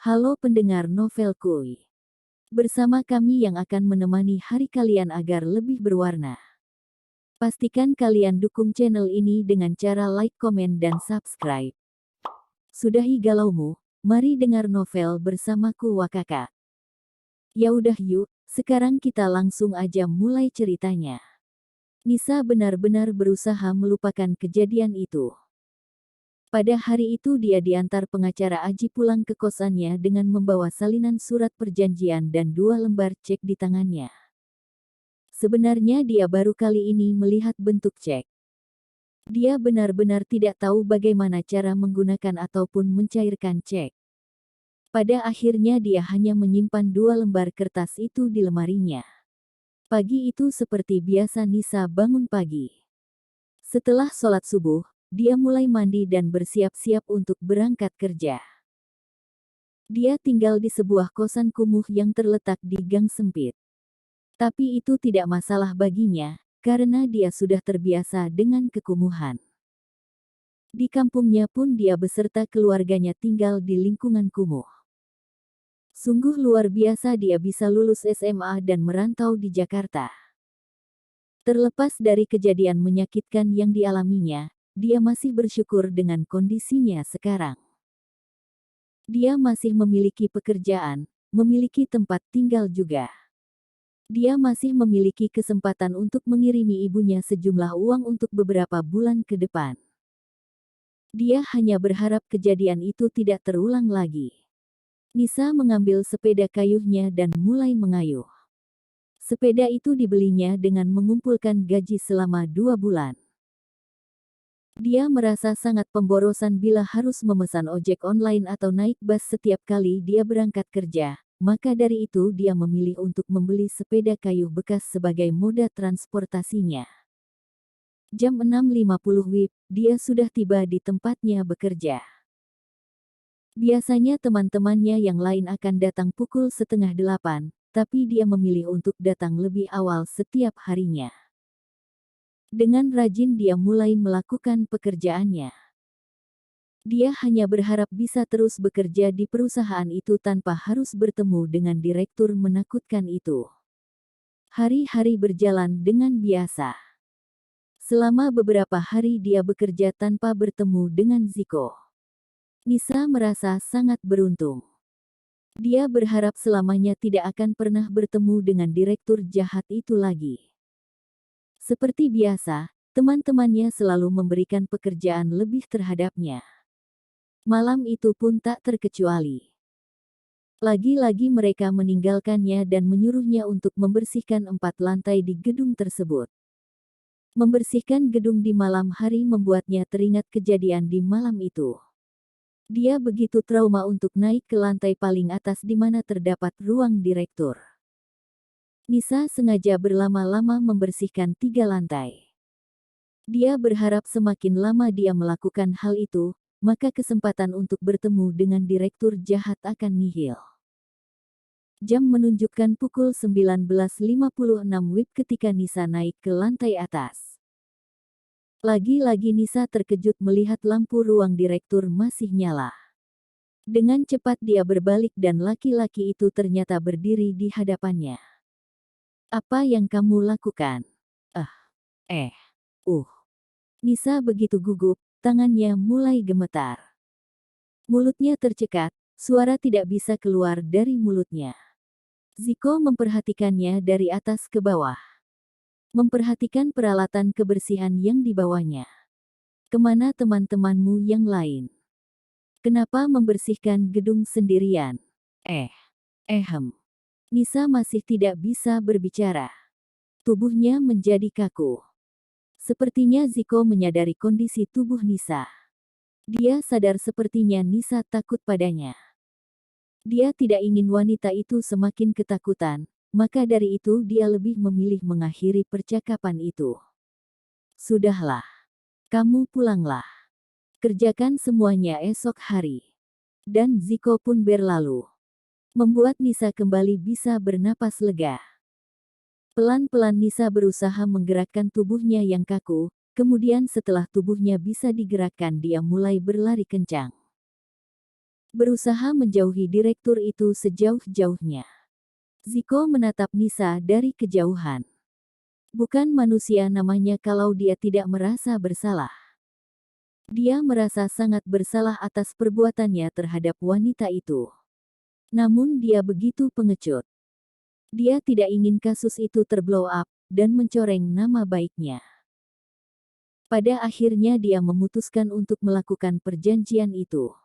Halo pendengar novel Kuy. Bersama kami yang akan menemani hari kalian agar lebih berwarna. Pastikan kalian dukung channel ini dengan cara like, komen, dan subscribe. Sudahi galaumu, mari dengar novel bersamaku Wakaka. Ya udah yuk, sekarang kita langsung aja mulai ceritanya. Nisa benar-benar berusaha melupakan kejadian itu. Pada hari itu dia diantar pengacara Aji pulang ke kosannya dengan membawa salinan surat perjanjian dan 2 lembar cek di tangannya. Sebenarnya dia baru kali ini melihat bentuk cek. Dia benar-benar tidak tahu bagaimana cara menggunakan ataupun mencairkan cek. Pada akhirnya dia hanya menyimpan 2 lembar kertas itu di lemarinya. Pagi itu seperti biasa Nisa bangun pagi. Setelah sholat subuh, dia mulai mandi dan bersiap-siap untuk berangkat kerja. Dia tinggal di sebuah kosan kumuh yang terletak di gang sempit. Tapi itu tidak masalah baginya, karena dia sudah terbiasa dengan kekumuhan. Di kampungnya pun dia beserta keluarganya tinggal di lingkungan kumuh. Sungguh luar biasa dia bisa lulus SMA dan merantau di Jakarta. Terlepas dari kejadian menyakitkan yang dialaminya, dia masih bersyukur dengan kondisinya sekarang. Dia masih memiliki pekerjaan, memiliki tempat tinggal juga. Dia masih memiliki kesempatan untuk mengirimi ibunya sejumlah uang untuk beberapa bulan ke depan. Dia hanya berharap kejadian itu tidak terulang lagi. Nisa mengambil sepeda kayuhnya dan mulai mengayuh. Sepeda itu dibelinya dengan mengumpulkan gaji selama 2 bulan. Dia merasa sangat pemborosan bila harus memesan ojek online atau naik bus setiap kali dia berangkat kerja, maka dari itu dia memilih untuk membeli sepeda kayu bekas sebagai moda transportasinya. Jam 6.50 WIB, dia sudah tiba di tempatnya bekerja. Biasanya teman-temannya yang lain akan datang pukul 7:30, tapi dia memilih untuk datang lebih awal setiap harinya. Dengan rajin dia mulai melakukan pekerjaannya. Dia hanya berharap bisa terus bekerja di perusahaan itu tanpa harus bertemu dengan direktur menakutkan itu. Hari-hari berjalan dengan biasa. Selama beberapa hari dia bekerja tanpa bertemu dengan Ziko. Nisa merasa sangat beruntung. Dia berharap selamanya tidak akan pernah bertemu dengan direktur jahat itu lagi. Seperti biasa, teman-temannya selalu memberikan pekerjaan lebih terhadapnya. Malam itu pun tak terkecuali. Lagi-lagi mereka meninggalkannya dan menyuruhnya untuk membersihkan 4 lantai di gedung tersebut. Membersihkan gedung di malam hari membuatnya teringat kejadian di malam itu. Dia begitu trauma untuk naik ke lantai paling atas di mana terdapat ruang direktur. Nisa sengaja berlama-lama membersihkan 3 lantai. Dia berharap semakin lama dia melakukan hal itu, maka kesempatan untuk bertemu dengan direktur jahat akan nihil. Jam menunjukkan pukul 19.56 WIB ketika Nisa naik ke lantai atas. Lagi-lagi Nisa terkejut melihat lampu ruang direktur masih nyala. Dengan cepat dia berbalik dan laki-laki itu ternyata berdiri di hadapannya. "Apa yang kamu lakukan?" "Ah, eh, uh." Nisa begitu gugup, tangannya mulai gemetar. Mulutnya tercekat, suara tidak bisa keluar dari mulutnya. Ziko memperhatikannya dari atas ke bawah. Memperhatikan peralatan kebersihan yang dibawanya. "Kemana teman-temanmu yang lain? Kenapa membersihkan gedung sendirian?" Ehem. Nisa masih tidak bisa berbicara. Tubuhnya menjadi kaku. Sepertinya Ziko menyadari kondisi tubuh Nisa. Dia sadar sepertinya Nisa takut padanya. Dia tidak ingin wanita itu semakin ketakutan, maka dari itu dia lebih memilih mengakhiri percakapan itu. "Sudahlah. Kamu pulanglah. Kerjakan semuanya esok hari." Dan Ziko pun berlalu. Membuat Nisa kembali bisa bernapas lega. Pelan-pelan Nisa berusaha menggerakkan tubuhnya yang kaku, kemudian setelah tubuhnya bisa digerakkan dia mulai berlari kencang. berusaha menjauhi direktur itu sejauh-jauhnya. Ziko menatap Nisa dari kejauhan. Bukan manusia namanya kalau dia tidak merasa bersalah. Dia merasa sangat bersalah atas perbuatannya terhadap wanita itu. Namun dia begitu pengecut. Dia tidak ingin kasus itu terblow up dan mencoreng nama baiknya. Pada akhirnya dia memutuskan untuk melakukan perjanjian itu.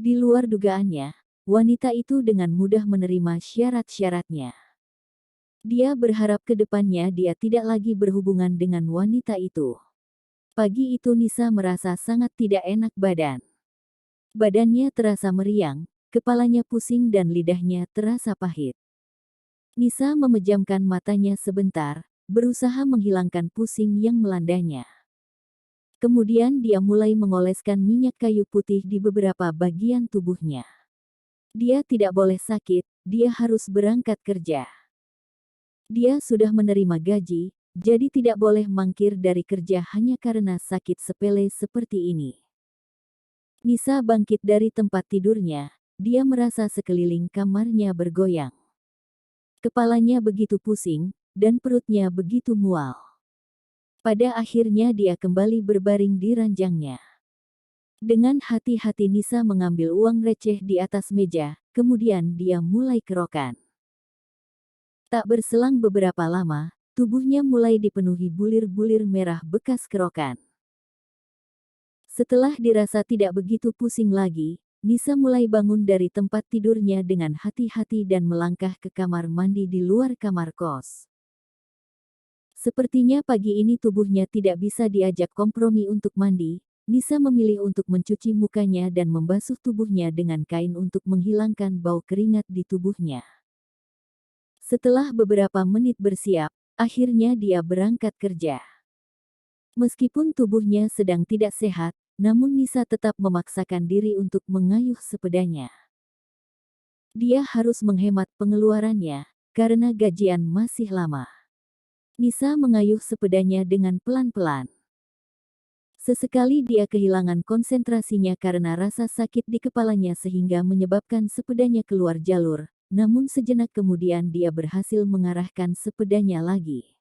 Di luar dugaannya, wanita itu dengan mudah menerima syarat-syaratnya. Dia berharap ke depannya dia tidak lagi berhubungan dengan wanita itu. Pagi itu Nisa merasa sangat tidak enak badan. Badannya terasa meriang, kepalanya pusing dan lidahnya terasa pahit. Nisa memejamkan matanya sebentar, berusaha menghilangkan pusing yang melandanya. Kemudian dia mulai mengoleskan minyak kayu putih di beberapa bagian tubuhnya. Dia tidak boleh sakit, dia harus berangkat kerja. Dia sudah menerima gaji, jadi tidak boleh mangkir dari kerja hanya karena sakit sepele seperti ini. Nisa bangkit dari tempat tidurnya, dia merasa sekeliling kamarnya bergoyang. Kepalanya begitu pusing, dan perutnya begitu mual. Pada akhirnya dia kembali berbaring di ranjangnya. Dengan hati-hati Nisa mengambil uang receh di atas meja, kemudian dia mulai kerokan. Tak berselang beberapa lama, tubuhnya mulai dipenuhi bulir-bulir merah bekas kerokan. Setelah dirasa tidak begitu pusing lagi, Nisa mulai bangun dari tempat tidurnya dengan hati-hati dan melangkah ke kamar mandi di luar kamar kos. Sepertinya pagi ini tubuhnya tidak bisa diajak kompromi untuk mandi. Nisa memilih untuk mencuci mukanya dan membasuh tubuhnya dengan kain untuk menghilangkan bau keringat di tubuhnya. Setelah beberapa menit bersiap, akhirnya dia berangkat kerja. Meskipun tubuhnya sedang tidak sehat, namun Nisa tetap memaksakan diri untuk mengayuh sepedanya. Dia harus menghemat pengeluarannya, karena gajian masih lama. Nisa mengayuh sepedanya dengan pelan-pelan. Sesekali dia kehilangan konsentrasinya karena rasa sakit di kepalanya sehingga menyebabkan sepedanya keluar jalur. Namun sejenak kemudian dia berhasil mengarahkan sepedanya lagi.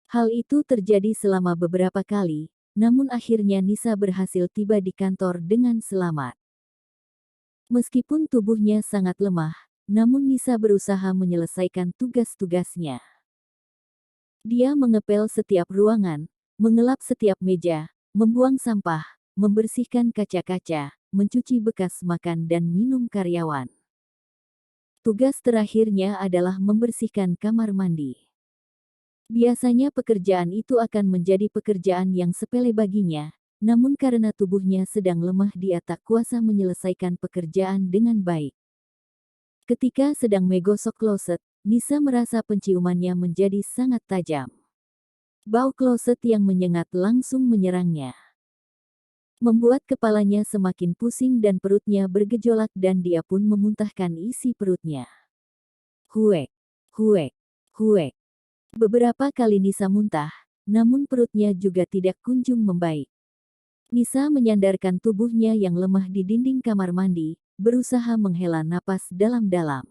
Hal itu terjadi selama beberapa kali, namun akhirnya Nisa berhasil tiba di kantor dengan selamat. Meskipun tubuhnya sangat lemah, namun Nisa berusaha menyelesaikan tugas-tugasnya. Dia mengepel setiap ruangan, mengelap setiap meja, membuang sampah, membersihkan kaca-kaca, mencuci bekas makan dan minum karyawan. Tugas terakhirnya adalah membersihkan kamar mandi. Biasanya pekerjaan itu akan menjadi pekerjaan yang sepele baginya, namun karena tubuhnya sedang lemah dia tak kuasa menyelesaikan pekerjaan dengan baik. Ketika sedang menggosok kloset, Nisa merasa penciumannya menjadi sangat tajam. Bau kloset yang menyengat langsung menyerangnya. Membuat kepalanya semakin pusing dan perutnya bergejolak dan dia pun memuntahkan isi perutnya. Huek, huek, huek. Beberapa kali Nisa muntah, namun perutnya juga tidak kunjung membaik. Nisa menyandarkan tubuhnya yang lemah di dinding kamar mandi, berusaha menghela napas dalam-dalam.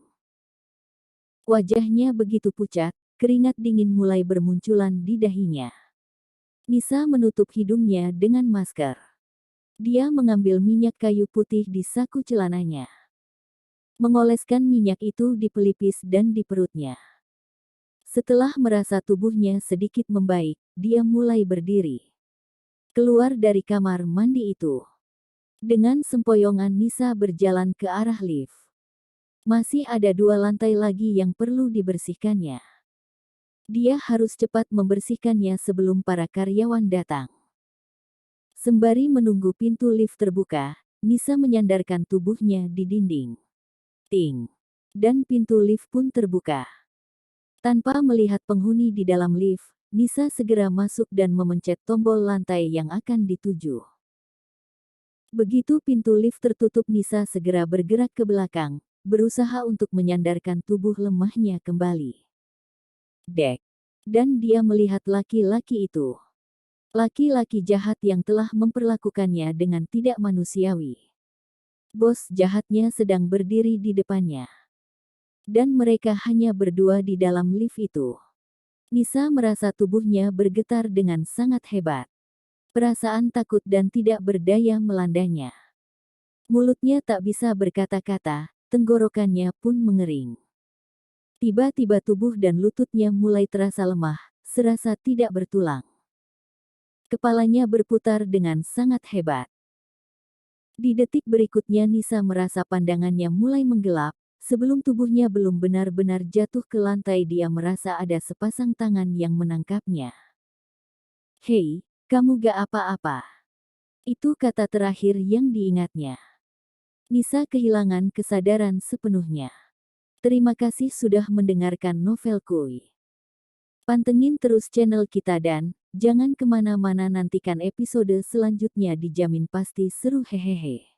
Wajahnya begitu pucat, keringat dingin mulai bermunculan di dahinya. Nisa menutup hidungnya dengan masker. Dia mengambil minyak kayu putih di saku celananya. Mengoleskan minyak itu di pelipis dan di perutnya. Setelah merasa tubuhnya sedikit membaik, dia mulai berdiri. Keluar dari kamar mandi itu. Dengan sempoyongan Nisa berjalan ke arah lift. Masih ada 2 lantai lagi yang perlu dibersihkannya. Dia harus cepat membersihkannya sebelum para karyawan datang. Sembari menunggu pintu lift terbuka, Nisa menyandarkan tubuhnya di dinding. Ting! Dan pintu lift pun terbuka. Tanpa melihat penghuni di dalam lift, Nisa segera masuk dan memencet tombol lantai yang akan dituju. Begitu pintu lift tertutup Nisa segera bergerak ke belakang, berusaha untuk menyandarkan tubuh lemahnya kembali. Dek! Dan dia melihat laki-laki itu. Laki-laki jahat yang telah memperlakukannya dengan tidak manusiawi. Bos jahatnya sedang berdiri di depannya. Dan mereka hanya berdua di dalam lift itu. Nisa merasa tubuhnya bergetar dengan sangat hebat. Perasaan takut dan tidak berdaya melandanya. Mulutnya tak bisa berkata-kata, tenggorokannya pun mengering. Tiba-tiba tubuh dan lututnya mulai terasa lemah, serasa tidak bertulang. Kepalanya berputar dengan sangat hebat. Di detik berikutnya Nisa merasa pandangannya mulai menggelap, sebelum tubuhnya belum benar-benar jatuh ke lantai dia merasa ada sepasang tangan yang menangkapnya. "Hei, kamu gak apa-apa." Itu kata terakhir yang diingatnya. Nisa kehilangan kesadaran sepenuhnya. Terima kasih sudah mendengarkan novelku. Pantengin terus channel kita dan jangan kemana-mana, nantikan episode selanjutnya dijamin pasti seru hehehe.